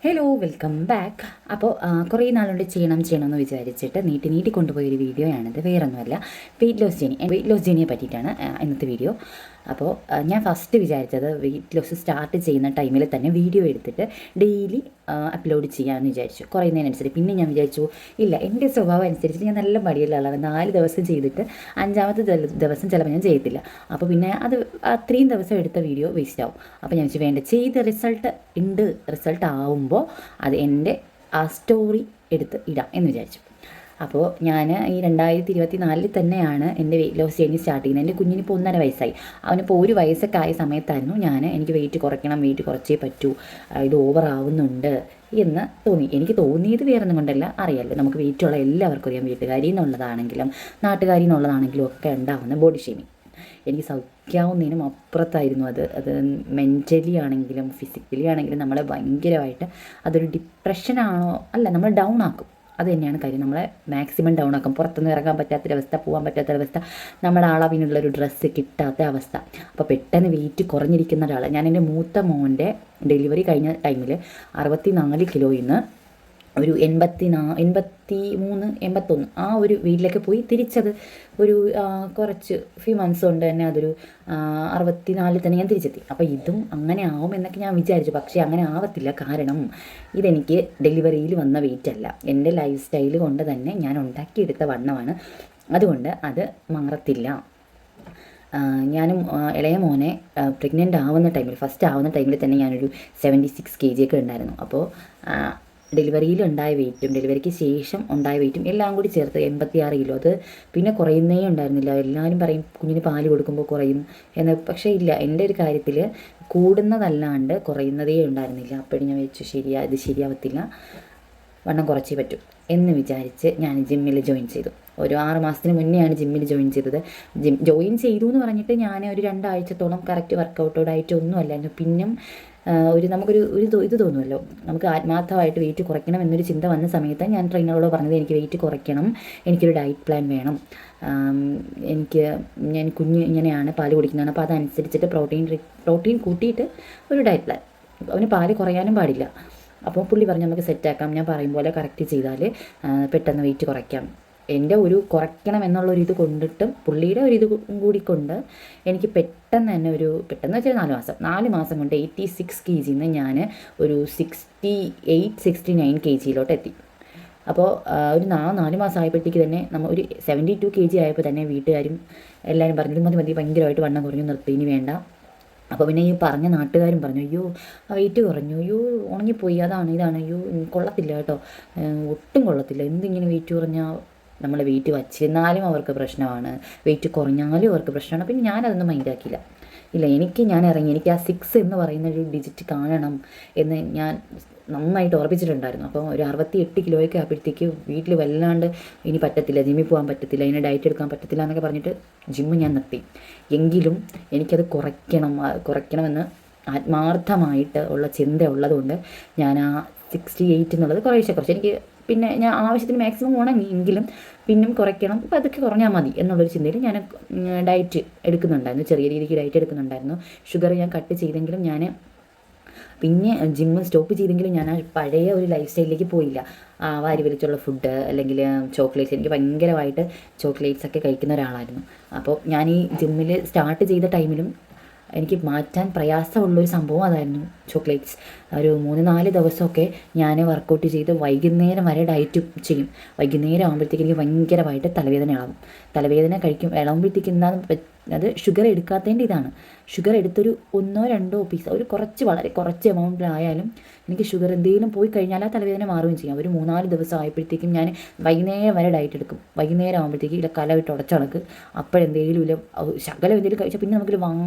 Hello welcome back. അപ്പോൾ കുറേ നാളുകൊണ്ട് ചെയ്യണമെന്ന് വിചാരിച്ചിട്ട് നീട്ടി കൊണ്ടുപോയൊരു വീഡിയോയാണിത്. വേറൊന്നുമല്ല, വെയിറ്റ് ലോസ് ജേണിയെ പറ്റിയിട്ടാണ് ഇന്നത്തെ വീഡിയോ. അപ്പോൾ ഞാൻ ഫസ്റ്റ് വിചാരിച്ചത് വെയിറ്റ് ലോസ് സ്റ്റാർട്ട് ചെയ്യുന്ന ടൈമിൽ തന്നെ വീഡിയോ എടുത്തിട്ട് ഡെയിലി അപ്ലോഡ് ചെയ്യാമെന്ന് വിചാരിച്ചു, കുറയുന്നതിനനുസരിച്ച്. പിന്നെ ഞാൻ വിചാരിച്ചു ഇല്ല, എൻ്റെ സ്വഭാവം അനുസരിച്ച് ഞാൻ നല്ല മടിയുള്ള ആളാണ്. 4 ദിവസം ചെയ്തിട്ട് 5-ാമത്തെ ദിവസം ചിലപ്പോൾ ഞാൻ ചെയ്യത്തില്ല. അപ്പോൾ പിന്നെ അത് അത്രയും ദിവസം എടുത്ത വീഡിയോ വേസ്റ്റ് ആവും. അപ്പോൾ ഞാൻ വെച്ച് വേണ്ട, ചെയ്ത് റിസൾട്ട് ആവുമ്പോൾ അത് എൻ്റെ ആ സ്റ്റോറി എടുത്ത് ഇടാം എന്ന് വിചാരിച്ചു. അപ്പോൾ ഞാൻ ഈ 2024 തന്നെയാണ് എൻ്റെ വെയിറ്റ് ലോസ് ജേർണി സ്റ്റാർട്ട് ചെയ്യുന്നത്. എൻ്റെ കുഞ്ഞിനിപ്പോൾ 1.5 വയസ്സായി. അവനിപ്പോൾ 1 വയസ്സൊക്കെ ആയ സമയത്തായിരുന്നു എനിക്ക് വെയിറ്റ് കുറച്ചേ പറ്റൂ, ഇത് ഓവർ ആവുന്നുണ്ട് എന്ന് തോന്നി. എനിക്ക് തോന്നിയത് വേറൊന്നും കൊണ്ടല്ല, അറിയാമല്ലോ, നമുക്ക് വെയിറ്റുള്ള എല്ലാവർക്കും അറിയാം, വീട്ടുകാരിൽ നിന്നുള്ളതാണെങ്കിലും നാട്ടുകാരിൽ നിന്നുള്ളതാണെങ്കിലും ഒക്കെ ഉണ്ടാവുന്ന ബോഡി ഷേമിങ്. എനിക്ക് സഹിക്കാവുന്നതിനും അപ്പുറത്തായിരുന്നു അത് മെൻ്റലി ആണെങ്കിലും ഫിസിക്കലി ആണെങ്കിലും നമ്മളെ ഭയങ്കരമായിട്ട് അതൊരു ഡിപ്രഷനാണോ അല്ല, നമ്മൾ ഡൗൺ ആക്കും. അത് തന്നെയാണ് കാര്യം, നമ്മളെ മാക്സിമം ഡൗൺ ആക്കും. പുറത്തൊന്നും ഇറങ്ങാൻ പറ്റാത്തൊരവസ്ഥ, പോകാൻ പറ്റാത്തൊരവസ്ഥ, നമ്മുടെ അളവിനുള്ളൊരു ഡ്രസ്സ് കിട്ടാത്ത അവസ്ഥ. അപ്പോൾ പെട്ടെന്ന് വെയിറ്റ് കുറഞ്ഞിരിക്കുന്ന ഒരാൾ, ഞാൻ എൻ്റെ മൂത്ത മോൻ്റെ ഡെലിവറി കഴിഞ്ഞ ടൈമിൽ 64 കിലോയിൽ നിന്ന് ഒരു 81 ആ ഒരു വെയിറ്റിലേക്ക് പോയി. തിരിച്ചത് ഒരു കുറച്ച് ഫ്യൂ മന്ത്സ് കൊണ്ട് തന്നെ അതൊരു 64 തന്നെ ഞാൻ തിരിച്ചെത്തി. അപ്പോൾ ഇതും അങ്ങനെ ആവുമെന്നൊക്കെ ഞാൻ വിചാരിച്ചു, പക്ഷേ അങ്ങനെ ആവത്തില്ല. കാരണം ഇതെനിക്ക് ഡെലിവറിയിൽ വന്ന വെയിറ്റ് അല്ല, എൻ്റെ ലൈഫ് സ്റ്റൈൽ കൊണ്ട് തന്നെ ഞാൻ ഉണ്ടാക്കിയെടുത്ത വണ്ണമാണ്. അതുകൊണ്ട് അത് മാറത്തില്ല. ഞാനും ഇളയ മോനെ ഫസ്റ്റ് ആവുന്ന ടൈമിൽ തന്നെ ഞാനൊരു 76 kg ഒക്കെ ഉണ്ടായിരുന്നു. അപ്പോൾ ഡെലിവറിയിൽ ഉണ്ടായ വെയിറ്റും ഡെലിവറിക്ക് ശേഷം ഉണ്ടായ വെയിറ്റും എല്ലാം കൂടി ചേർത്ത് 86 കിലോ. അത് പിന്നെ കുറയുന്നേ ഉണ്ടായിരുന്നില്ല. എല്ലാവരും പറയും കുഞ്ഞിന് പാല് കൊടുക്കുമ്പോൾ കുറയും എന്ന്, പക്ഷേ ഇല്ല, എൻ്റെ ഒരു കാര്യത്തിൽ കൂടുന്നതല്ലാണ്ട് കുറയുന്നതേ ഉണ്ടായിരുന്നില്ല. അപ്പോഴും ഞാൻ വെച്ചു ഇത് ശരിയാവത്തില്ല, വണ്ണം കുറച്ചേ പറ്റൂ എന്ന് വിചാരിച്ച് ഞാൻ ജിമ്മിൽ ജോയിൻ ചെയ്തു. ഒരു 6 മാസത്തിന് മുന്നെയാണ് ജിമ്മിൽ ജോയിൻ ചെയ്തത്. ജോയിൻ ചെയ്തു എന്ന് പറഞ്ഞിട്ട് ഞാൻ ഒരു 2 ആഴ്ചത്തോളം കറക്റ്റ് വർക്കൗട്ടോ ഡയറ്റോ ഒന്നും അല്ലായിരുന്നു. പിന്നും നമുക്കൊരു ഇത് തോന്നുമല്ലോ, നമുക്ക് ആത്മാർത്ഥമായിട്ട് വെയിറ്റ് കുറയ്ക്കണം എന്നൊരു ചിന്ത വന്ന സമയത്ത് ഞാൻ ട്രെയിനറോട് പറഞ്ഞത് എനിക്ക് വെയിറ്റ് കുറയ്ക്കണം, എനിക്കൊരു ഡയറ്റ് പ്ലാൻ വേണം, ഞാൻ കുഞ്ഞ് ഇങ്ങനെയാണ് പാല് കുടിക്കുന്നതാണ്, അപ്പോൾ അതനുസരിച്ചിട്ട് പ്രോട്ടീൻ കൂട്ടിയിട്ട് ഒരു ഡയറ്റ് പ്ലാൻ, അവന് പാല് കുറയാനും പാടില്ല. അപ്പോൾ പുള്ളി പറഞ്ഞ് നമുക്ക് സെറ്റാക്കാം, ഞാൻ പറയും പോലെ കറക്റ്റ് ചെയ്താൽ പെട്ടെന്ന് വെയിറ്റ് കുറയ്ക്കാം. എൻ്റെ ഒരു കുറയ്ക്കണം എന്നുള്ളൊരു ഇത് കൊണ്ടിട്ടും പുള്ളിയുടെ ഒരു ഇത് കൂടി കൊണ്ട് എനിക്ക് പെട്ടെന്ന് വെച്ചാൽ 4 മാസം കൊണ്ട് 86 kg നിന്ന് ഞാൻ ഒരു 68-69 kg എത്തി. അപ്പോൾ ഒരു 4 മാസം ആയപ്പോഴത്തേക്ക് തന്നെ ഒരു 72 kg ആയപ്പോൾ തന്നെ വീട്ടുകാരും എല്ലാവരും പറഞ്ഞു മതി ഭയങ്കരമായിട്ട് വണ്ണം കുറഞ്ഞു, നിർത്തി, ഇനി വേണ്ട. അപ്പോൾ പിന്നെ ഈ പറഞ്ഞ നാട്ടുകാരും പറഞ്ഞു, അയ്യോ വെയിറ്റ് കുറഞ്ഞു, അയ്യോ ഉണങ്ങിപ്പോയി, ഇതാണ്, അയ്യോ കൊള്ളത്തില്ല കേട്ടോ, ഒട്ടും കൊള്ളത്തില്ല, എന്തിങ്ങനെ വെയിറ്റ് കുറഞ്ഞാൽ നമ്മൾ വെയിറ്റ് വച്ചിരുന്നാലും അവർക്ക് പ്രശ്നമാണ്, വെയിറ്റ് കുറഞ്ഞാലും അവർക്ക് പ്രശ്നമാണ്. പിന്നെ ഞാനതൊന്നും മൈൻഡാക്കിയില്ല. ഞാൻ ഇറങ്ങി, എനിക്ക് ആ 6 എന്ന് പറയുന്ന ഒരു ഡിജിറ്റ് കാണണം എന്ന് ഞാൻ നന്നായിട്ട് ഉറപ്പിച്ചിട്ടുണ്ടായിരുന്നു. അപ്പോൾ ഒരു 68 കിലോയൊക്കെ ആയപ്പോഴത്തേക്ക് വീട്ടിൽ വല്ലാണ്ട് ഇനി പറ്റത്തില്ല, ജിമ്മിൽ പോകാൻ പറ്റത്തില്ല, ഇനി ഡയറ്റ് എടുക്കാൻ പറ്റത്തില്ല എന്നൊക്കെ പറഞ്ഞിട്ട് ജിമ്മ് ഞാൻ നിർത്തി. എങ്കിലും എനിക്കത് കുറയ്ക്കണമെന്ന് ആത്മാർത്ഥമായിട്ട് ഉള്ള ചിന്ത ഉള്ളതുകൊണ്ട് ഞാൻ ആ 68 എന്നുള്ളത് കുറച്ച് എനിക്ക് പിന്നെ ഞാൻ ആവശ്യത്തിന് മാക്സിമം ഉണങ്ങി, എങ്കിലും പിന്നും കുറയ്ക്കണം, അപ്പോൾ അതൊക്കെ കുറഞ്ഞാൽ മതി എന്നുള്ളൊരു ചിന്തയിൽ ഞാൻ ഡയറ്റ് എടുക്കുന്നുണ്ടായിരുന്നു, ചെറിയ രീതിക്ക് ഡയറ്റ് എടുക്കുന്നുണ്ടായിരുന്നു. ഷുഗർ ഞാൻ കട്ട് ചെയ്തെങ്കിലും ഞാൻ പിന്നെ ജിമ്മ് സ്റ്റോപ്പ് ചെയ്തെങ്കിലും ഞാൻ ആ പഴയ ഒരു ലൈഫ് സ്റ്റൈലിലേക്ക് പോയില്ല. വാരി വലിച്ചുള്ള ഫുഡ് അല്ലെങ്കിൽ ചോക്ലേറ്റ്സ്, എനിക്ക് ഭയങ്കരമായിട്ട് ചോക്ലേറ്റ്സ് ഒക്കെ കഴിക്കുന്ന ഒരാളായിരുന്നു. അപ്പോൾ ഞാൻ ഈ ജിമ്മിൽ സ്റ്റാർട്ട് ചെയ്ത ടൈമിലും എനിക്ക് മാറ്റാൻ പ്രയാസമുള്ളൊരു സംഭവം അതായിരുന്നു ചോക്ലേറ്റ്സ്. ഒരു 3-4 ദിവസമൊക്കെ ഞാൻ വർക്കൗട്ട് ചെയ്ത് വൈകുന്നേരം വരെ ഡയറ്റ് ചെയ്യും. വൈകുന്നേരം ആകുമ്പോഴത്തേക്ക് എനിക്ക് ഭയങ്കരമായിട്ട് തലവേദന കഴിക്കും. ഇളകുമ്പോഴത്തേക്ക് അത് ഷുഗർ എടുക്കാത്തതിൻ്റെ ഇതാണ്. ഷുഗർ എടുത്തൊരു 1-2 പീസ്, വളരെ കുറച്ച് എമൗണ്ടിലായാലും എനിക്ക് ഷുഗർ എന്തെങ്കിലും പോയി കഴിഞ്ഞാൽ ആ തലവേദന മാറുകയും ചെയ്യും. ഒരു 3-4 ദിവസം ആയപ്പോഴത്തേക്കും ഞാൻ വൈകുന്നേരം വരെ ഡയറ്റ് എടുക്കും. വൈകുന്നേരം ആകുമ്പോഴത്തേക്ക് കലവിട്ട് ഉടച്ചടക്ക്, അപ്പോഴെന്തെങ്കിലും ശകലം എന്തെങ്കിലും കഴിച്ചാൽ പിന്നെ നമുക്കൊരു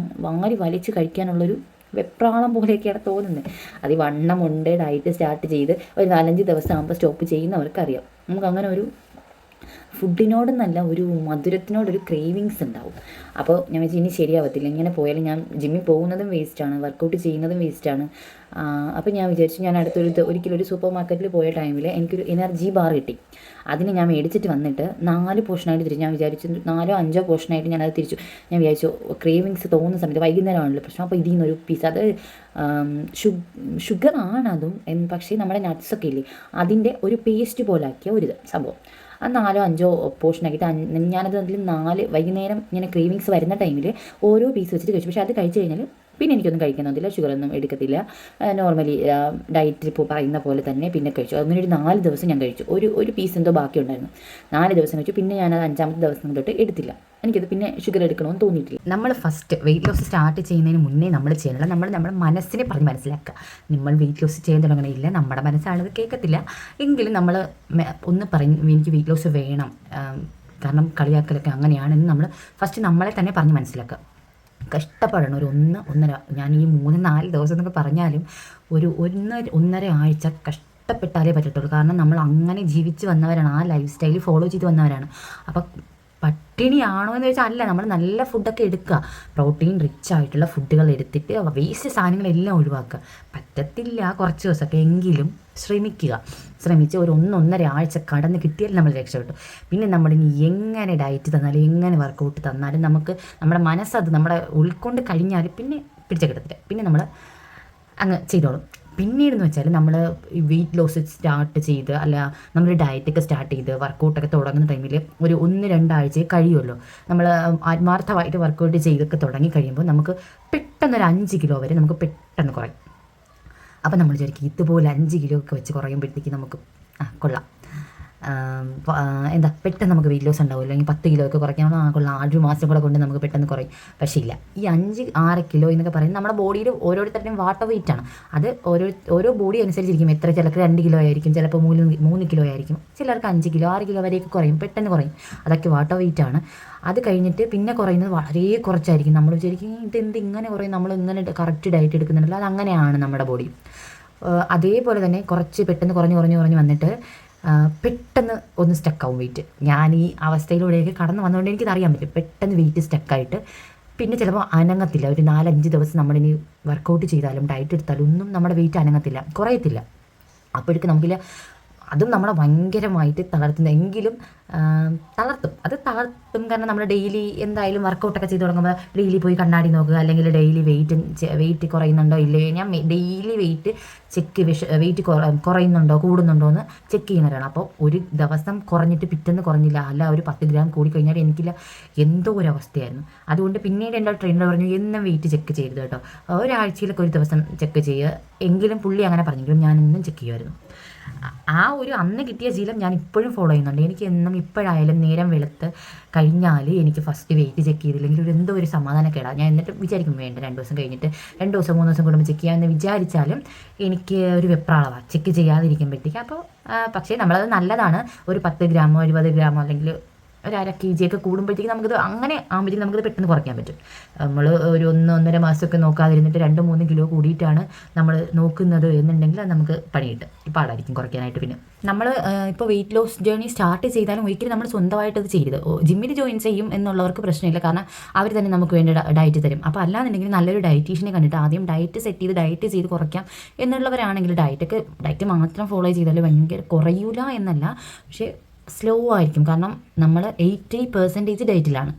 വാരി വലിച്ച് കഴിക്കാനുള്ളൊരു വെപ്രാളം പോലെയൊക്കെയാണ് തോന്നുന്നത്. അത് ഈ വണ്ണമുണ്ട് ഡയറ്റ് സ്റ്റാർട്ട് ചെയ്ത് ഒരു 4-5 ദിവസം ആകുമ്പോൾ സ്റ്റോപ്പ് ചെയ്യുന്നവർക്കറിയാം. നമുക്കങ്ങനെ ഒരു ഫുഡിനോടെന്നല്ല ഒരു മധുരത്തിനോടൊരു ക്രേവിങ്സ് ഉണ്ടാവും. അപ്പോൾ ഞാൻ വെച്ചാൽ ഇനി ശരിയാവത്തില്ല, ഇങ്ങനെ പോയാലും ഞാൻ ജിമ്മിൽ പോകുന്നതും വേസ്റ്റാണ്, വർക്കൗട്ട് ചെയ്യുന്നതും വേസ്റ്റാണ്. അപ്പോൾ ഞാൻ വിചാരിച്ചു, ഞാൻ ഒരിക്കലും ഒരു സൂപ്പർ മാർക്കറ്റിൽ പോയ ടൈമിൽ എനിക്കൊരു എനർജി ബാർ കിട്ടി. അതിന് ഞാൻ മേടിച്ചിട്ട് വന്നിട്ട് 4 പോർഷനായിട്ട് തിരിച്ചു. ഞാൻ വിചാരിച്ചു 4-5 പോർഷനായിട്ട് ഞാനത് തിരിച്ചു. ഞാൻ വിചാരിച്ചു ക്രേവിങ്സ് തോന്നുന്ന സമയത്ത്, വൈകുന്നേരമാണല്ലോ പ്രശ്നം, അപ്പോൾ ഇതിൽ നിന്നൊരു പീസ്, അത് ഷുഗർ ആണതും, പക്ഷേ നമ്മുടെ നട്ട്സൊക്കെ ഇല്ലേ അതിൻ്റെ ഒരു പേസ്റ്റ് പോലാക്കിയ ഒരു സംഭവം. ആ 4-5 പോർഷനാക്കിയിട്ട് ഞാനത് അതിൽ 4 വൈകുന്നേരം ഇങ്ങനെ ക്രേവിങ്സ് വരുന്ന ടൈമിൽ ഓരോ പീസ് വെച്ചിട്ട് കഴിച്ചു. പക്ഷേ അത് കഴിച്ച് കഴിഞ്ഞാൽ പിന്നെ എനിക്കൊന്നും കഴിക്കാൻ തോന്നില്ല, ഷുഗറൊന്നും എടുക്കത്തില്ല. നോർമലി ഡയറ്റിൽ ഇപ്പോൾ പറയുന്ന പോലെ തന്നെ പിന്നെ കഴിച്ചു. അങ്ങനെ ഒരു 4 ദിവസം ഞാൻ കഴിച്ചു. ഒരു പീസ് എന്തോ ബാക്കിയുണ്ടായിരുന്നു. 4 ദിവസം കഴിച്ചു. പിന്നെ ഞാനത് 5ാമത്തെ ദിവസം തൊട്ട് എടുത്തില്ല. എനിക്കത് പിന്നെ ഷുഗർ എടുക്കണമെന്ന് തോന്നിയിട്ടില്ല. നമ്മൾ ഫസ്റ്റ് വെയിറ്റ് ലോസ് സ്റ്റാർട്ട് ചെയ്യുന്നതിന് മുന്നേ നമ്മൾ ചെയ്യണം, നമ്മുടെ മനസ്സിനെ പറഞ്ഞ് മനസ്സിലാക്കുക. നമ്മൾ വെയിറ്റ് ലോസ് ചെയ്യാൻ തുടങ്ങണില്ല, നമ്മുടെ മനസ്സാണത് കേൾക്കത്തില്ല. എങ്കിലും നമ്മൾ ഒന്ന് പറയും എനിക്ക് വെയിറ്റ് ലോസ് വേണം, കാരണം കളിയാക്കലൊക്കെ അങ്ങനെയാണെന്ന് നമ്മൾ ഫസ്റ്റ് നമ്മളെ തന്നെ പറഞ്ഞ് മനസ്സിലാക്കുക. കഷ്ടപ്പെടണം ഒരു 1-1.5, ഞാൻ ഈ 3-4 ദിവസം എന്നൊക്കെ പറഞ്ഞാലും ഒരു 1-1.5 ആഴ്ച കഷ്ടപ്പെട്ടാലേ പറ്റത്തുള്ളൂ. കാരണം നമ്മൾ അങ്ങനെ ജീവിച്ച് വന്നവരാണ്, ആ ലൈഫ് സ്റ്റൈൽ ഫോളോ ചെയ്ത് വന്നവരാണ്. അപ്പം പട്ടിണിയാണോ എന്ന് ചോദിച്ചാൽ അല്ല, നമ്മൾ നല്ല ഫുഡൊക്കെ എടുക്കുക, പ്രോട്ടീൻ റിച്ച് ആയിട്ടുള്ള ഫുഡുകൾ എടുത്തിട്ട് വേസ്റ്റ് സാധനങ്ങളെല്ലാം ഒഴിവാക്കുക. പറ്റത്തില്ല കുറച്ച് ദിവസമൊക്കെ, എങ്കിലും ശ്രമിച്ച് ഒരു 1-1.5 ആഴ്ച കടന്ന് കിട്ടിയാൽ നമ്മൾ രക്ഷപ്പെട്ടു. പിന്നെ നമ്മളിനി എങ്ങനെ ഡയറ്റ് തന്നാലും എങ്ങനെ വർക്കൗട്ട് തന്നാലും നമ്മുടെ മനസ്സത് നമ്മളെ ഉൾക്കൊണ്ട് കഴിഞ്ഞാൽ പിന്നെ പിടിച്ച കിട്ടത്തില്ല, പിന്നെ നമ്മൾ അങ്ങ് ചെയ്തോളും. പിന്നീടെന്ന് വെച്ചാൽ നമ്മൾ ഈ വെയിറ്റ് ലോസ് സ്റ്റാർട്ട് ചെയ്ത്, അല്ല നമ്മൾ ഡയറ്റൊക്കെ സ്റ്റാർട്ട് ചെയ്ത് വർക്കൗട്ടൊക്കെ തുടങ്ങുന്ന ടൈമിൽ ഒരു 1-2 ആഴ്ചയെ കഴിയുമല്ലോ. നമ്മൾ ആത്മാർത്ഥമായിട്ട് വർക്കൗട്ട് ചെയ്തൊക്കെ തുടങ്ങി കഴിയുമ്പോൾ നമുക്ക് പെട്ടെന്നൊരു 5 കിലോ വരെ നമുക്ക് പെട്ടെന്ന് കുറയും. അപ്പം നമ്മൾ വിചാരിക്കും ഇതുപോലെ 5 കിലോ ഒക്കെ വെച്ച് കുറയുമ്പോഴത്തേക്ക് നമുക്ക് കൊള്ളാം, പെട്ടെന്ന് നമുക്ക് വെയിറ്റ് ലോസ് ഉണ്ടാവില്ല, അല്ലെങ്കിൽ 10 കിലോ ഒക്കെ കുറയ്ക്കാൻ കൊള്ളാം, 1 മാസം കൂടെ കൊണ്ട് നമുക്ക് പെട്ടെന്ന് കുറയും. പക്ഷേ ഇല്ല, ഈ 5-6 കിലോ എന്നൊക്കെ പറയുന്നത് നമ്മുടെ ബോഡിയിൽ ഓരോരുത്തരുടെയും വാട്ടർ വെയിറ്റ് ആണ്. അത് ഓരോ ബോഡി അനുസരിച്ചിരിക്കും. ചിലർക്ക് 2 കിലോ ആയിരിക്കും, ചിലപ്പോൾ 3 കിലോ ആയിരിക്കും, ചിലർക്ക് 5 കിലോ 6 കിലോ വരെയൊക്കെ കുറയും, പെട്ടെന്ന് കുറയും. അതൊക്കെ വാട്ടർ വെയിറ്റ് ആണ്. അത് കഴിഞ്ഞിട്ട് പിന്നെ കുറയുന്നത് വളരെ കുറച്ചായിരിക്കും. നമ്മൾ വിചാരിക്കും ഇതെന്ത് ഇങ്ങനെ കുറയും, നമ്മൾ ഇങ്ങനെ കറക്റ്റ് ഡയറ്റ് എടുക്കുന്നുണ്ടല്ലോ, അത് അങ്ങനെയാണ് നമ്മുടെ ബോഡി. അതേപോലെ തന്നെ കുറച്ച് പെട്ടെന്ന് കുറഞ്ഞ് വന്നിട്ട് പെട്ടെന്ന് ഒന്ന് സ്റ്റക്കാവും വെയിറ്റ്. ഞാൻ ഈ അവസ്ഥയിലൂടെയൊക്കെ കടന്നു വന്നുകൊണ്ട് എനിക്കിത് അറിയാൻ പറ്റും. പെട്ടെന്ന് വെയിറ്റ് സ്റ്റക്കായിട്ട് പിന്നെ ചിലപ്പോൾ അനങ്ങത്തില്ല. ഒരു 4-5 ദിവസം നമ്മളിനി വർക്കൗട്ട് ചെയ്താലും ഡയറ്റ് എടുത്താലും ഒന്നും നമ്മുടെ വെയിറ്റ് അനങ്ങത്തില്ല, കുറയത്തില്ല. അപ്പോഴേക്കും നമുക്കില്ല, അതും നമ്മളെ ഭയങ്കരമായിട്ട് തളർത്തുന്നെങ്കിലും അത് തളർത്തും. കാരണം നമ്മൾ ഡെയിലി എന്തായാലും വർക്കൗട്ടൊക്കെ ചെയ്ത് തുടങ്ങുമ്പോൾ ഡെയിലി പോയി കണ്ണാടി നോക്കുക, അല്ലെങ്കിൽ ഡെയിലി വെയിറ്റ് കുറയുന്നുണ്ടോ ഇല്ലേ. ഞാൻ ഡെയിലി വെയിറ്റ് കുറയുന്നുണ്ടോ കൂടുന്നുണ്ടോ എന്ന് ചെക്ക് ചെയ്യുന്നവരാണ്. അപ്പോൾ ഒരു ദിവസം കുറഞ്ഞിട്ട് പിറ്റേന്ന് കുറഞ്ഞില്ല, അല്ല ഒരു 10 ഗ്രാം കൂടിക്കഴിഞ്ഞാൽ എനിക്കില്ല എന്തോ ഒരു അവസ്ഥയായിരുന്നു. അതുകൊണ്ട് പിന്നീട് എൻ്റെ ട്രെയിനർ പറഞ്ഞു എന്നും വെയിറ്റ് ചെക്ക് ചെയ്യരുത് കേട്ടോ, ഒരാഴ്ചയിലൊക്കെ ഒരു ദിവസം ചെക്ക് ചെയ്യുക. എങ്കിലും പുള്ളി അങ്ങനെ പറഞ്ഞെങ്കിലും ഞാൻ എന്നും ചെക്ക് ചെയ്യുമായിരുന്നു. ആ ഒരു അന്ന് കിട്ടിയ ശീലം ഞാൻ ഇപ്പോഴും ഫോളോ ചെയ്യുന്നുണ്ട്. എനിക്ക് എന്നും ഇപ്പോഴായാലും നേരം വെളുത്ത് കഴിഞ്ഞാൽ എനിക്ക് ഫസ്റ്റ് വെയിറ്റ് ചെക്ക് ചെയ്തില്ലെങ്കിൽ എന്തോ ഒരു സമാധാനക്കേടാണ്. ഞാൻ എന്നിട്ട് വിചാരിക്കും വേണ്ട 2 ദിവസം കഴിഞ്ഞിട്ട് 2 ദിവസം 3 ദിവസം കൂടുമ്പോൾ ചെക്ക് ചെയ്യാമെന്ന് വിചാരിച്ചാലും എനിക്ക് ഒരു വെപ്രാളമാണ് ചെക്ക് ചെയ്യാതിരിക്കുമ്പോഴത്തേക്ക്. അപ്പോൾ പക്ഷേ നമ്മളത് നല്ലതാണ്, ഒരു 10 ഗ്രാമോ 20 ഗ്രാമോ അല്ലെങ്കിൽ ഒരു 1/2 kg ഒക്കെ കൂടുമ്പോഴത്തേക്ക് നമുക്കത് അങ്ങനെ ആകുമ്പോഴത്തേക്കും നമുക്കത് പെട്ടെന്ന് കുറയ്ക്കാൻ പറ്റും. നമ്മൾ ഒരു 1-1.5 മാസമൊക്കെ നോക്കാതിരുന്നിട്ട് 2-3 കിലോ കൂടിയിട്ടാണ് നമ്മൾ നോക്കുന്നത് എന്നുണ്ടെങ്കിൽ അത് നമുക്ക് പണിയിട്ട് പാടായിരിക്കും കുറയ്ക്കാനായിട്ട്. പിന്നെ നമ്മൾ ഇപ്പോൾ വെയിറ്റ് ലോസ് ജേർണി സ്റ്റാർട്ട് ചെയ്താലും ഒരിക്കലും നമ്മൾ സ്വന്തമായിട്ട് അത് ചെയ്യരുത്. ജിമ്മിൽ ജോയിൻ ചെയ്യും എന്നുള്ളവർക്ക് പ്രശ്നമില്ല, കാരണം അവർ തന്നെ നമുക്ക് വേണ്ടി ഡയറ്റ് തരും. അപ്പോൾ അല്ലാന്നുണ്ടെങ്കിൽ നല്ലൊരു ഡയറ്റീഷ്യനെ കണ്ടിട്ട് ആദ്യം ഡയറ്റ് സെറ്റ് ചെയ്ത് കുറയ്ക്കാം എന്നുള്ളവരാണെങ്കിൽ ഡയറ്റ് മാത്രം ഫോളോ ചെയ്താൽ ഭയങ്കര കുറയൂല എന്നല്ല, പക്ഷേ സ്ലോ ആയിരിക്കും. കാരണം നമ്മൾ 80% ഡയറ്റിലാണ്,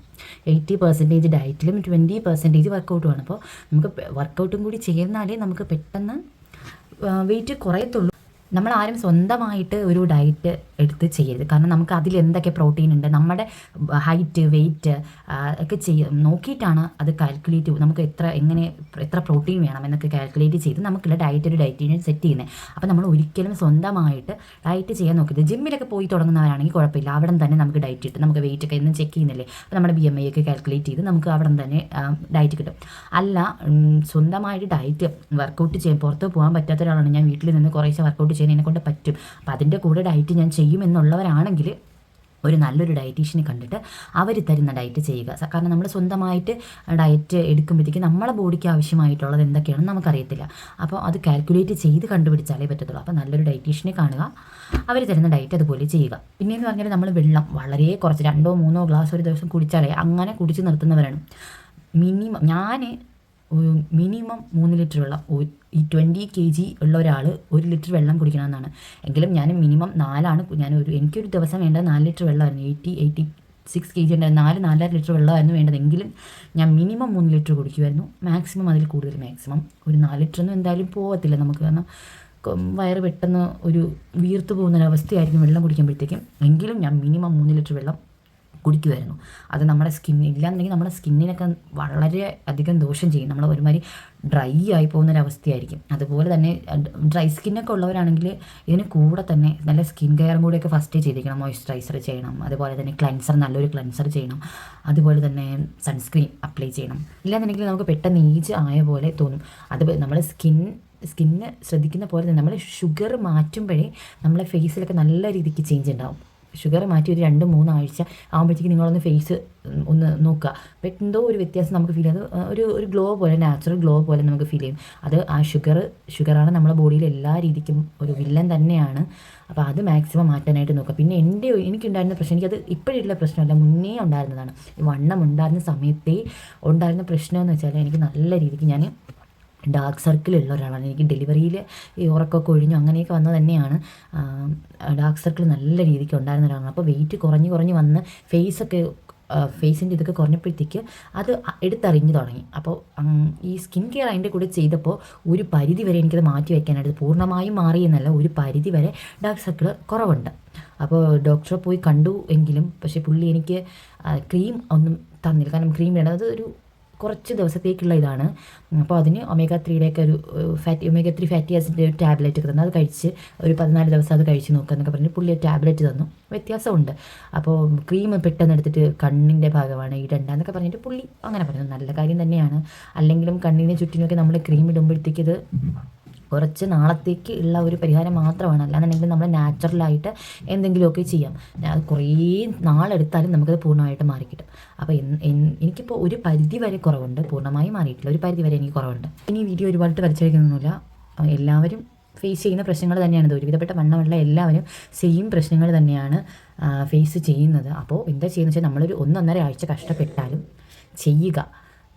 80% ഡയറ്റിലും 20% വർക്കൗട്ടുമാണ്. അപ്പോൾ നമുക്ക് വർക്കൗട്ടും കൂടി ചേർന്നാലേ നമുക്ക് പെട്ടെന്ന് വെയിറ്റ് കുറയത്തുള്ളൂ. നമ്മളാരും സ്വന്തമായിട്ട് ഒരു ഡയറ്റ് എടുത്ത് ചെയ്യരുത്, കാരണം നമുക്ക് അതിൽ എന്തൊക്കെ പ്രോട്ടീൻ ഉണ്ട്, നമ്മുടെ ഹൈറ്റ് വെയിറ്റ് ഒക്കെ നോക്കിയിട്ടാണ് അത് കാൽക്കുലേറ്റ്, നമുക്ക് എത്ര പ്രോട്ടീൻ വേണം എന്നൊക്കെ കാൽക്കുലേറ്റ് ചെയ്ത് നമുക്കുള്ള ഒരു ഡയറ്റിനെ സെറ്റ് ചെയ്യുന്നത്. അപ്പോൾ നമ്മൾ ഒരിക്കലും സ്വന്തമായിട്ട് ഡയറ്റ് ചെയ്യാൻ നോക്കരുത്. ജിമ്മിലൊക്കെ പോയി തുടങ്ങുന്നവരാണെങ്കിൽ കുഴപ്പമില്ല, അവിടെ തന്നെ നമുക്ക് ഡയറ്റ് കിട്ടും. നമുക്ക് വെയിറ്റ് ഒക്കെ എന്നും ചെക്ക് ചെയ്യുന്നില്ലേ, അപ്പോൾ നമ്മുടെ BMI ഒക്കെ കാൽക്കുലേറ്റ് ചെയ്ത് നമുക്ക് അവിടെ തന്നെ ഡയറ്റ് കിട്ടും. അല്ല സ്വന്തമായിട്ട് ഡയറ്റ് വർക്കൗട്ട് ചെയ്യാൻ പുറത്ത് പോകാൻ പറ്റാത്ത ഒരാളാണ്, ഞാൻ വീട്ടിൽ നിന്ന് കുറേശ്ശെ വർക്കൗട്ട് ചെയ്യാൻ എന്നെ കൊണ്ട് പറ്റും, അപ്പോൾ അതിൻ്റെ കൂടെ ഡയറ്റ് ഞാൻ ചെയ്യുമെന്നുള്ളവരാണെങ്കിൽ ഒരു നല്ലൊരു ഡയറ്റീഷ്യനെ കണ്ടിട്ട് അവർ തരുന്ന ഡയറ്റ് ചെയ്യുക. കാരണം നമ്മൾ സ്വന്തമായിട്ട് ഡയറ്റ് എടുക്കുമ്പോഴത്തേക്ക് നമ്മളെ ബോഡിക്ക് ആവശ്യമായിട്ടുള്ളത് എന്തൊക്കെയാണെന്ന് നമുക്കറിയത്തില്ല. അപ്പോൾ അത് കാൽക്കുലേറ്റ് ചെയ്ത് കണ്ടുപിടിച്ചാലേ പറ്റത്തുള്ളൂ. അപ്പോൾ നല്ലൊരു ഡയറ്റീഷ്യനെ കാണുക, അവർ തരുന്ന ഡയറ്റ് അതുപോലെ ചെയ്യുക. പിന്നെയെന്ന് പറഞ്ഞാൽ നമ്മൾ വെള്ളം വളരെ കുറച്ച് 2-3 ഗ്ലാസ് ഒരു ദിവസം കുടിച്ചാലേ അങ്ങനെ കുടിച്ച് നിർത്തുന്നവരാണ്. ഞാൻ മിനിമം 3 ലിറ്റർ വെള്ളം, ഈ 20 kg ഉള്ള ഒരാൾ 1 ലിറ്റർ വെള്ളം കുടിക്കണമെന്നാണ്. എങ്കിലും ഞാൻ മിനിമം 4 എനിക്കൊരു ദിവസം വേണ്ടത് 4 ലിറ്റർ വെള്ളമായിരുന്നു. 86 kg ഉണ്ടായിരുന്നു, 4-4.5 ലിറ്റർ വെള്ളമായിരുന്നു വേണ്ടത്. എങ്കിലും ഞാൻ മിനിമം 3 ലിറ്റർ കുടിക്കുമായിരുന്നു. മാക്സിമം അതിൽ കൂടുതൽ മാക്സിമം ഒരു 4 ലിറ്ററൊന്നും എന്തായാലും പോകത്തില്ല നമുക്ക്. കാരണം വയറ് പെട്ടെന്ന് ഒരു വീർത്ത് പോകുന്നൊരവസ്ഥയായിരിക്കും വെള്ളം കുടിക്കുമ്പോഴത്തേക്കും. എങ്കിലും ഞാൻ മിനിമം 3 ലിറ്റർ വെള്ളം കുടിക്കുമായിരുന്നു. അത് നമ്മുടെ ഇല്ലാന്നുണ്ടെങ്കിൽ നമ്മുടെ സ്കിന്നിനൊക്കെ വളരെ അധികം ദോഷം ചെയ്യും. നമ്മൾ ഒരുമാതിരി ഡ്രൈ ആയി പോകുന്നൊരവസ്ഥയായിരിക്കും. അതുപോലെ തന്നെ ഡ്രൈ സ്കിന്നൊക്കെ ഉള്ളവരാണെങ്കിൽ ഇതിന് കൂടെ തന്നെ നല്ല സ്കിൻ കെയറും കൂടെയൊക്കെ ഫസ്റ്റ് ചെയ്തിരിക്കണം. മോയ്സ്ചറൈസർ ചെയ്യണം, അതുപോലെ തന്നെ നല്ലൊരു ക്ലെൻസർ ചെയ്യണം, അതുപോലെ തന്നെ സൺസ്ക്രീൻ അപ്ലൈ ചെയ്യണം. ഇല്ലാന്നുണ്ടെങ്കിൽ നമുക്ക് പെട്ടെന്ന് ഏജ് ആയ പോലെ തോന്നും. അത് നമ്മൾ സ്കിന്ന് ശ്രദ്ധിക്കുന്ന പോലെ തന്നെ നമ്മൾ ഷുഗർ മാറ്റുമ്പോഴേ നമ്മളെ ഫേസിലൊക്കെ നല്ല രീതിക്ക് ചേഞ്ച് ഉണ്ടാവും. ഷുഗർ മാറ്റി ഒരു 2-3 ആഴ്ച ആകുമ്പോഴത്തേക്ക് നിങ്ങളൊന്ന് ഫേസ് ഒന്ന് നോക്കുക. അപ്പോൾ എന്തോ ഒരു വ്യത്യാസം നമുക്ക് ഫീൽ ചെയ്യും. അത് ഒരു ഗ്ലോ പോലെ, നാച്ചുറൽ ഗ്ലോ പോലെ നമുക്ക് ഫീൽ ചെയ്യും. അത് ആ ഷുഗറാണ് നമ്മുടെ ബോഡിയിൽ എല്ലാ രീതിക്കും ഒരു വില്ലൻ തന്നെയാണ്. അപ്പോൾ അത് മാക്സിമം മാറ്റാനായിട്ട് നോക്കുക. പിന്നെ എനിക്കുണ്ടായിരുന്ന പ്രശ്നം, എനിക്കത് ഇപ്പോഴുള്ള പ്രശ്നമല്ല, മുന്നേ ഉണ്ടായിരുന്നതാണ്. വണ്ണം ഉണ്ടായിരുന്ന സമയത്തേ ഉണ്ടായിരുന്ന പ്രശ്നമെന്ന് വെച്ചാൽ എനിക്ക് നല്ല രീതിക്ക് ഞാൻ ഡാർക്ക് സർക്കിളുള്ള ഒരാളാണ്. എനിക്ക് ഡെലിവറിയിൽ ഈ ഉറക്കമൊക്കെ ഒഴിഞ്ഞു അങ്ങനെയൊക്കെ വന്നത് തന്നെയാണ്. ഡാർക്ക് സർക്കിൾ നല്ല രീതിക്ക് ഉണ്ടായിരുന്ന ഒരാളാണ്. അപ്പോൾ വെയിറ്റ് കുറഞ്ഞ് വന്ന് ഫേസിൻ്റെ ഇതൊക്കെ കുറഞ്ഞപ്പോഴത്തേക്ക് അത് എടുത്തറിഞ്ഞു തുടങ്ങി. അപ്പോൾ ഈ സ്കിൻ കെയർ അതിൻ്റെ കൂടെ ചെയ്തപ്പോൾ ഒരു പരിധി വരെ എനിക്കത് മാറ്റി വയ്ക്കാനായിട്ട്, പൂർണ്ണമായും മാറിയെന്നല്ല, ഒരു പരിധി വരെ ഡാർക്ക് സർക്കിൾ കുറവുണ്ട്. അപ്പോൾ ഡോക്ടറെ പോയി കണ്ടു എങ്കിലും പക്ഷേ പുള്ളി എനിക്ക് ക്രീം ഒന്നും തന്നില്ല. കാരണം ക്രീം വേണ്ടത് അതൊരു കുറച്ച് ദിവസത്തേക്കുള്ള ഇതാണ്. അപ്പോൾ അതിന് omega-3 ഒരു omega-3 ഫാറ്റി ആസിഡിൻ്റെ ഒരു ടാബ്ലറ്റ് ഒക്കെ തന്നു. അത് കഴിച്ച് ഒരു 14 ദിവസം അത് കഴിച്ച് നോക്കുക എന്നൊക്കെ പറഞ്ഞ് പുള്ളി ടാബ്ലറ്റ് തന്നു. വ്യത്യാസമുണ്ട്. അപ്പോൾ ക്രീം പെട്ടെന്ന് എടുത്തിട്ട് കണ്ണിൻ്റെ ഭാഗമാണ് ഇടണ്ടെന്നൊക്കെ പറഞ്ഞിട്ട് പുള്ളി അങ്ങനെ പറഞ്ഞു. നല്ല കാര്യം തന്നെയാണ്. അല്ലെങ്കിലും കണ്ണിന് ചുറ്റിനൊക്കെ നമ്മൾ ക്രീം ഇടുമ്പോഴത്തേക്ക് ഇത് കുറച്ച് നാളത്തേക്ക് ഉള്ള ഒരു പരിഹാരം മാത്രമാണ്. അല്ലാന്നുണ്ടെങ്കിൽ നമ്മൾ നാച്ചുറലായിട്ട് എന്തെങ്കിലുമൊക്കെ ചെയ്യാം. അത് കുറേ നാളെടുത്താലും നമുക്കത് പൂർണ്ണമായിട്ട് മാറിക്കിട്ടും. അപ്പോൾ എനിക്കിപ്പോൾ ഒരു പരിധി വരെ കുറവുണ്ട്, പൂർണ്ണമായി മാറിയിട്ടില്ല, ഒരു പരിധി വരെ എനിക്ക് കുറവുണ്ട്. ഇനി വീഡിയോ ഒരുപാട് വലിച്ചഴിക്കുന്നൊന്നുമില്ല. എല്ലാവരും ഫേസ് ചെയ്യുന്ന പ്രശ്നങ്ങൾ തന്നെയാണ്. ഇത് ഒരുവിധപ്പെട്ട വണ്ണമുള്ള എല്ലാവരും സെയിം പ്രശ്നങ്ങൾ തന്നെയാണ് ഫേസ് ചെയ്യുന്നത്. അപ്പോൾ എന്താ ചെയ്യുന്നത് വെച്ചാൽ നമ്മളൊരു 1-1.5 ആഴ്ച കഷ്ടപ്പെട്ടാലും ചെയ്യുക.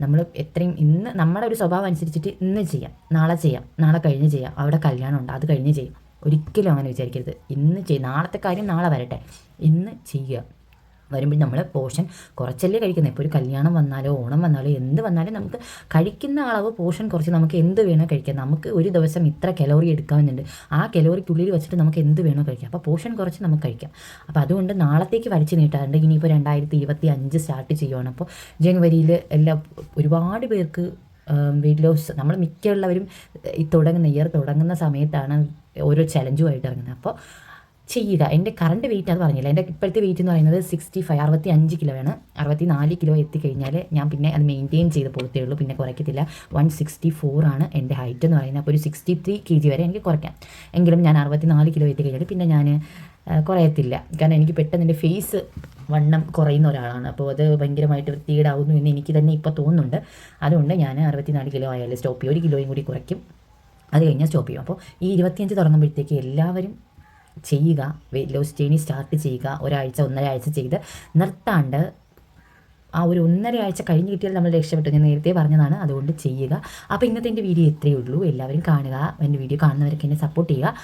നമ്മൾ എത്രയും ഇന്ന് നമ്മുടെ ഒരു സ്വഭാവം അനുസരിച്ചിട്ട് ഇന്ന് ചെയ്യാം, നാളെ ചെയ്യാം, നാളെ കഴിഞ്ഞ് ചെയ്യാം, അവിടെ കല്യാണമുണ്ട് അത് കഴിഞ്ഞ് ചെയ്യാം. ഒരിക്കലും അങ്ങനെ വിചാരിക്കരുത്. ഇന്ന് നാളത്തെ കാര്യം നാളെ വരട്ടെ, ഇന്ന് ചെയ്യുക. വരുമ്പോൾ നമ്മൾ പോർഷൻ കുറച്ചല്ലേ കഴിക്കുന്നത്. ഇപ്പോൾ ഒരു കല്യാണം വന്നാലോ ഓണം വന്നാലോ എന്ത് വന്നാലും നമുക്ക് കഴിക്കുന്ന അളവ് പോർഷൻ കുറച്ച് നമുക്ക് എന്ത് വേണോ കഴിക്കാം. നമുക്ക് ഒരു ദിവസം ഇത്ര കലോറി എടുക്കാമെന്നുണ്ട്, ആ കലോറിക്കുള്ളിൽ വെച്ചിട്ട് നമുക്ക് എന്ത് വേണോ കഴിക്കാം. അപ്പോൾ പോർഷൻ കുറച്ച് നമുക്ക് കഴിക്കാം. അപ്പോൾ അതുകൊണ്ട് നാളത്തേക്ക് വലിച്ചു നീട്ടാറുണ്ട്. ഇനിയിപ്പോൾ 2025 സ്റ്റാർട്ട് ചെയ്യുവാണ്. അപ്പോൾ ജനുവരിയിൽ ഒരുപാട് പേർക്ക് വെയിറ്റ് ലോസ്, നമ്മൾ മിക്കുള്ളവരും ഈ ഇയർ തുടങ്ങുന്ന സമയത്താണ് ഓരോ ചലഞ്ചുമായിട്ട് ഇറങ്ങുന്നത്. അപ്പോൾ ചെയ്യുക. എൻ്റെ കറണ്ട് വെയിറ്റ് അത് പറഞ്ഞില്ല. എൻ്റെ ഇപ്പോഴത്തെ വെയിറ്റ് എന്ന് പറയുന്നത് 65 കിലോയാണ്. 64 കിലോ എത്തിക്കഴിഞ്ഞാൽ ഞാൻ പിന്നെ അത് മെയിൻറ്റെയിൻ ചെയ്ത് പോകത്തേ ഉള്ളൂ, പിന്നെ കുറയ്ക്കത്തില്ല. 164 ആണ് എൻ്റെ ഹൈറ്റ് എന്ന് പറയുന്നത്. അപ്പോൾ ഒരു 63 kg വരെ എനിക്ക് കുറയ്ക്കാം. എങ്കിലും ഞാൻ 64 കിലോ എത്തിക്കഴിഞ്ഞാൽ പിന്നെ ഞാൻ കുറയത്തില്ല. കാരണം എനിക്ക് പെട്ടെന്ന് എൻ്റെ ഫേസ് വണ്ണം കുറയുന്ന ഒരാളാണ്. അപ്പോൾ അത് ഭയങ്കരമായിട്ട് വൃത്തികേടാവുന്നു എന്ന് എനിക്ക് തന്നെ ഇപ്പോൾ തോന്നുന്നുണ്ട്. അതുകൊണ്ട് ഞാൻ 64 കിലോ ആയാലും സ്റ്റോപ്പ് ചെയ്യും. 1 കിലോയും കൂടി കുറയ്ക്കും, അത് കഴിഞ്ഞാൽ സ്റ്റോപ്പ് ചെയ്യും. അപ്പോൾ ഈ 25 തുടങ്ങുമ്പോഴത്തേക്ക് എല്ലാവരും ചെയ്യുക. വെയിറ്റ് ലോസ് ജേർണി സ്റ്റാർട്ട് ചെയ്യുക. 1-1.5 ആഴ്ച ചെയ്ത് നിർത്താണ്ട് ആ ഒരു 1.5 ആഴ്ച കഴിഞ്ഞ് കിട്ടിയാൽ നമ്മൾ രക്ഷപ്പെട്ടു. ഞാൻ നേരത്തെ പറഞ്ഞതാണ്, അതുകൊണ്ട് ചെയ്യുക. അപ്പോൾ ഇന്നത്തെ എൻ്റെ വീഡിയോ ഇത്രയേ ഉള്ളൂ. എല്ലാവരും കാണുക. എൻ്റെ വീഡിയോ കാണുന്നവരൊക്കെ എന്നെ സപ്പോർട്ട് ചെയ്യുക,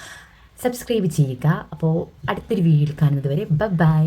സബ്സ്ക്രൈബ് ചെയ്യുക. അപ്പോൾ അടുത്തൊരു വീഡിയോയിൽ കാണുന്നത് വരെ ബൈ.